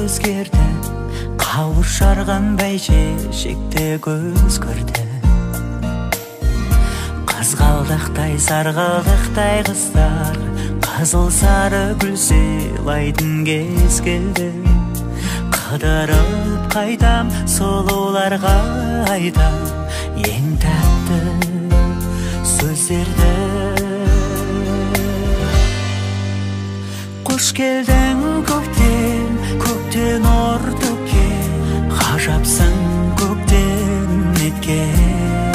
өзгерді, қауышарған бәйшешекте көз көрді. Қызғалдақтай, сарғалдақтай қыздар, қызыл сары гүл сыйлайтын кез келді. Қыдырып қайтам, сұлуларға айтам ең тәтті сөздерді. Қош келдің көктем, көктен нұр төккен, ғажапсың көктен неткен.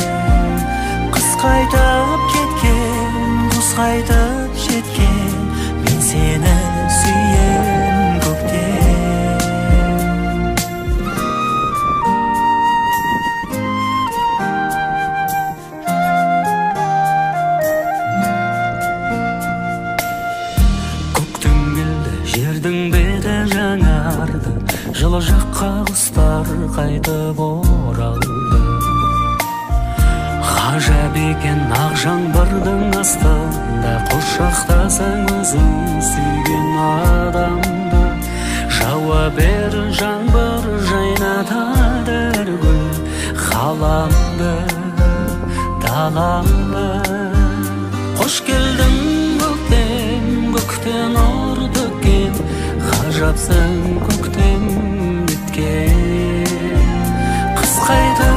Қыс қайтып кеткен, құс қайтып жеткен, мен сені сүйем көктем. Жердің беті жаңарды, жылы жаққа құстар қайтып оралды. Ғажап екен ақ жаңбырдың астында, құшақтасаң өзің сүйген адамды. Жауа бер жаңбыр, жайнатады гүл ғаламды, даламды. Қош келдің көктем, көктен нұр төккен, ғажапсың көктем неткен. Қыс қайтып